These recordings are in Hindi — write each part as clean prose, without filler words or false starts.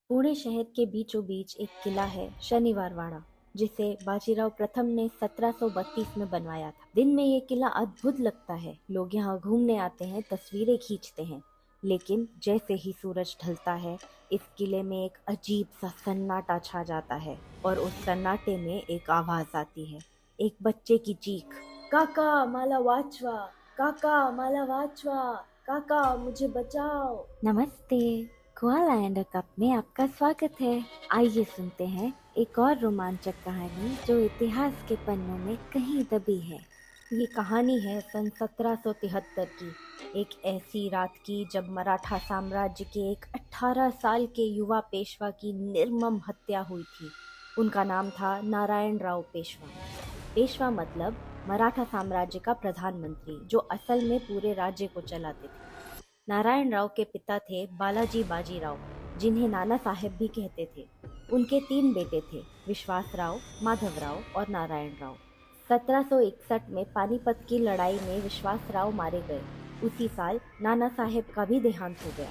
पुणे शहर के बीचों बीच एक किला है शनिवार वाड़ा, जिसे बाजीराव प्रथम ने 1732 में बनवाया था। दिन में ये किला अद्भुत लगता है। लोग यहाँ घूमने आते हैं, तस्वीरें खींचते हैं। लेकिन जैसे ही सूरज ढलता है, इस किले में एक अजीब सा सन्नाटा छा जाता है और उस सन्नाटे में एक आवाज आती है, एक बच्चे की चीख। काका माला वाचवा, काका माला वाचवा, काका मुझे बचाओ। नमस्ते, कोआला एंड अ कप में आपका स्वागत है। आइए सुनते हैं एक और रोमांचक कहानी जो इतिहास के पन्नों में कहीं दबी है। ये कहानी है सन 1773 की, एक ऐसी रात की जब मराठा साम्राज्य के एक 18 साल के युवा पेशवा की निर्मम हत्या हुई थी। उनका नाम था नारायण राव पेशवा। पेशवा मतलब मराठा साम्राज्य का प्रधानमंत्री, जो असल में पूरे राज्य को चलाते थे। नारायण राव के पिता थे बालाजी बाजीराव, जिन्हें नाना साहेब भी कहते थे। उनके 3 बेटे थे, विश्वास राव, माधव राव और नारायण राव। 1761 में पानीपत की लड़ाई में विश्वास राव मारे गए। उसी साल नाना साहेब का भी देहांत हो गया।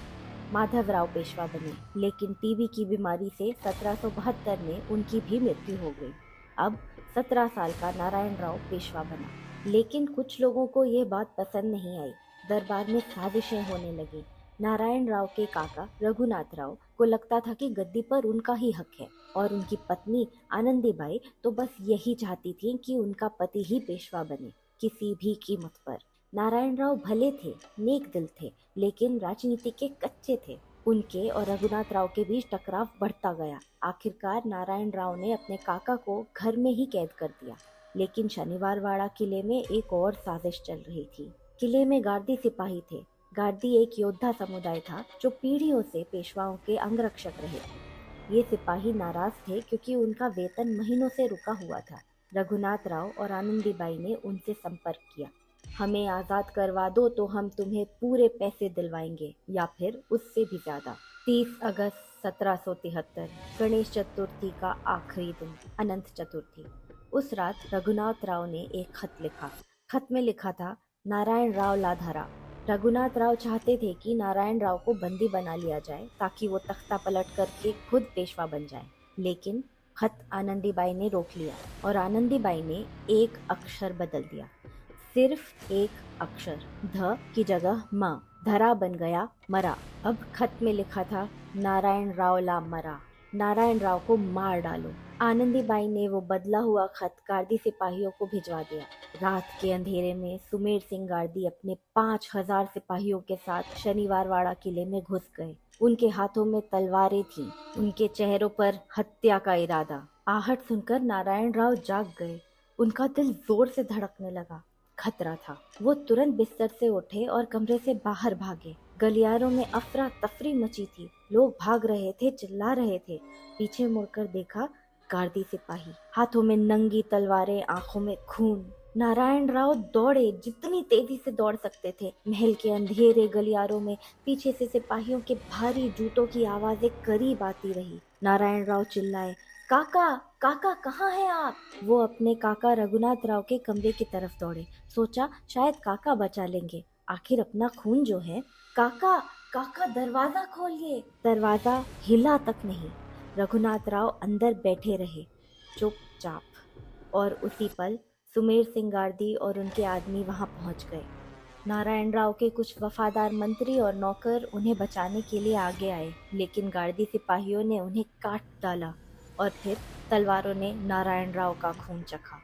माधव राव पेशवा बने, लेकिन टीबी की बीमारी से 1772 में उनकी भी मृत्यु हो गई। अब 17 साल का नारायण राव पेशवा बना, लेकिन कुछ लोगों को ये बात पसंद नहीं आई। दरबार में साजिशें होने लगी। नारायण राव के काका रघुनाथ राव को लगता था कि गद्दी पर उनका ही हक है, और उनकी पत्नी आनंदीबाई तो बस यही चाहती थी कि उनका पति ही पेशवा बने, किसी भी कीमत पर। नारायण राव भले थे, नेक दिल थे, लेकिन राजनीति के कच्चे थे। उनके और रघुनाथ राव के बीच टकराव बढ़ता गया। आखिरकार नारायण राव ने अपने काका को घर में ही कैद कर दिया। लेकिन शनिवार वाड़ा किले में एक और साजिश चल रही थी। किले में गार्दी सिपाही थे। गार्दी एक योद्धा समुदाय था जो पीढ़ियों से पेशवाओं के अंगरक्षक रहे। ये सिपाही नाराज थे क्योंकि उनका वेतन महीनों से रुका हुआ था। रघुनाथ राव और आनंदीबाई ने उनसे संपर्क किया। हमें आजाद करवा दो तो हम तुम्हें पूरे पैसे दिलवाएंगे, या फिर उससे भी ज्यादा। 30 अगस्त 1773, गणेश चतुर्थी का आखिरी दिन, अनंत चतुर्थी। उस रात रघुनाथ राव ने एक खत लिखा। खत में लिखा था, नारायण राव लाधारा। रघुनाथ राव चाहते थे कि नारायण राव को बंदी बना लिया जाए ताकि वो तख्ता पलट करके खुद पेशवा बन जाए। लेकिन खत आनंदीबाई ने रोक लिया, और आनंदीबाई ने एक अक्षर बदल दिया। सिर्फ एक अक्षर, ध की जगह म। धरा बन गया मरा। अब खत में लिखा था, नारायण राव ला मरा, नारायण राव को मार डालो। आनंदीबाई ने वो बदला हुआ खत गार्दी सिपाहियों को भिजवा दिया। रात के अंधेरे में सुमेर सिंह गार्दी अपने 5000 सिपाहियों के साथ शनिवार वाड़ा किले में घुस गए। उनके हाथों में तलवारें थीं, उनके चेहरों पर हत्या का इरादा। आहट सुनकर नारायण राव जाग गए। उनका दिल जोर से धड़कने लगा। खतरा था। वो तुरंत बिस्तर से उठे और कमरे से बाहर भागे। गलियारों में अफरा तफरी मची थी। लोग भाग रहे थे, चिल्ला रहे थे। पीछे मुड़कर देखा, गार्दी सिपाही, हाथों में नंगी तलवारें, आंखों में खून। नारायण राव दौड़े, जितनी तेजी से दौड़ सकते थे। महल के अंधेरे गलियारों में पीछे से सिपाहियों के भारी जूतों की आवाजें करीब आती रही। नारायण राव चिल्लाए, काका, काका कहाँ हैं आप? वो अपने काका रघुनाथ राव के कमरे की तरफ दौड़े। सोचा शायद काका बचा लेंगे, आखिर अपना खून जो है। काका, काका दरवाजा खोलिए। दरवाजा हिला तक नहीं। रघुनाथ राव अंदर बैठे रहे, चुपचाप। और उसी पल सुमेर सिंह गार्दी और उनके आदमी वहां पहुंच गए। नारायण राव के कुछ वफादार मंत्री और नौकर उन्हें बचाने के लिए आगे आए, लेकिन गार्दी सिपाहियों ने उन्हें काट डाला, और फिर तलवारों ने नारायण राव का खून चखा।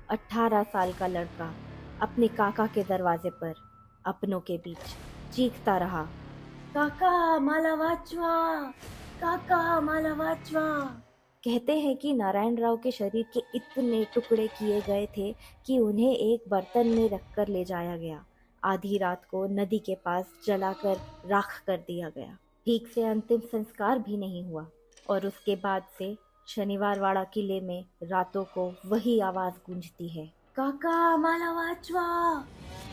18 साल का लड़का अपने काका के दरवाजे पर, अपनों के बीच, चीखता रहा, काका माला वाचवा, काका माला वाचवा। कहते हैं कि नारायण राव के शरीर के इतने टुकड़े किए गए थे कि उन्हें एक बर्तन में रखकर ले जाया गया। आधी रात को नदी के पास जलाकर राख कर दिया गया। ठीक से अंतिम संस्कार भी नहीं हुआ, और उसके बाद से शनिवार वाड़ा किले में रातों को वही आवाज गूंजती है, काका माला वाचवा,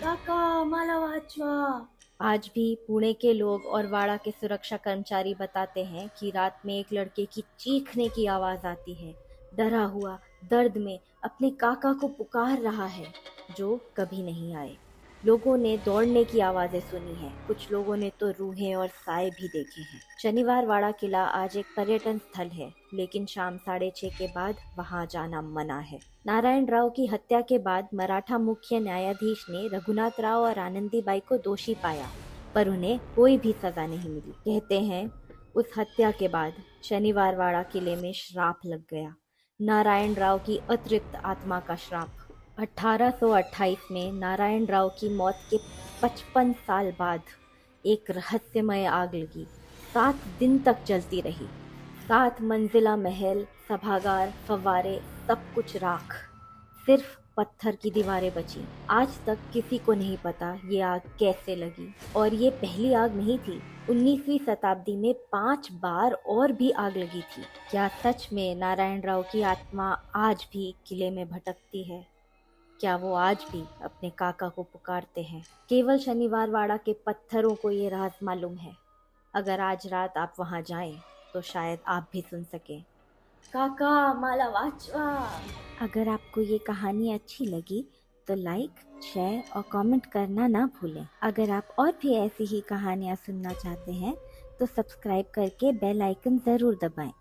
काका माला वाचवा। आज भी पुणे के लोग और वाड़ा के सुरक्षा कर्मचारी बताते हैं कि रात में एक लड़के की चीखने की आवाज आती है। डरा हुआ, दर्द में अपने काका को पुकार रहा है, जो कभी नहीं आए। लोगों ने दौड़ने की आवाजें सुनी हैं, कुछ लोगों ने तो रूहें और साए भी देखे हैं। शनिवार वाड़ा किला आज एक पर्यटन स्थल है, लेकिन शाम 6:30 के बाद वहां जाना मना है। नारायण राव की हत्या के बाद मराठा मुख्य न्यायाधीश ने रघुनाथ राव और आनंदीबाई को दोषी पाया, पर उन्हें कोई भी सजा नहीं मिली। कहते हैं उस हत्या के बाद शनिवार वाड़ा किले में श्राप लग गया, नारायण राव की अतृप्त आत्मा का श्राप। 1828 में नारायण राव की मौत के 55 साल बाद एक रहस्यमय आग लगी। 7 दिन तक जलती रही। 7 मंजिला महल, सभागार, फव्वारे, सब कुछ राख। सिर्फ पत्थर की दीवारें बची। आज तक किसी को नहीं पता ये आग कैसे लगी, और ये पहली आग नहीं थी। 19वीं शताब्दी में 5 बार और भी आग लगी थी। क्या सच में नारायण राव की आत्मा आज भी किले में भटकती है? क्या वो आज भी अपने काका को पुकारते हैं? केवल शनिवार वाड़ा के पत्थरों को ये राज मालूम है। अगर आज रात आप वहां जाएं, तो शायद आप भी सुन सकें, काका माला वाचवा। अगर आपको ये कहानी अच्छी लगी तो लाइक, शेयर और कमेंट करना ना भूलें। अगर आप और भी ऐसी ही कहानियाँ सुनना चाहते हैं तो सब्सक्राइब करके बेल आइकन ज़रूर दबाएं।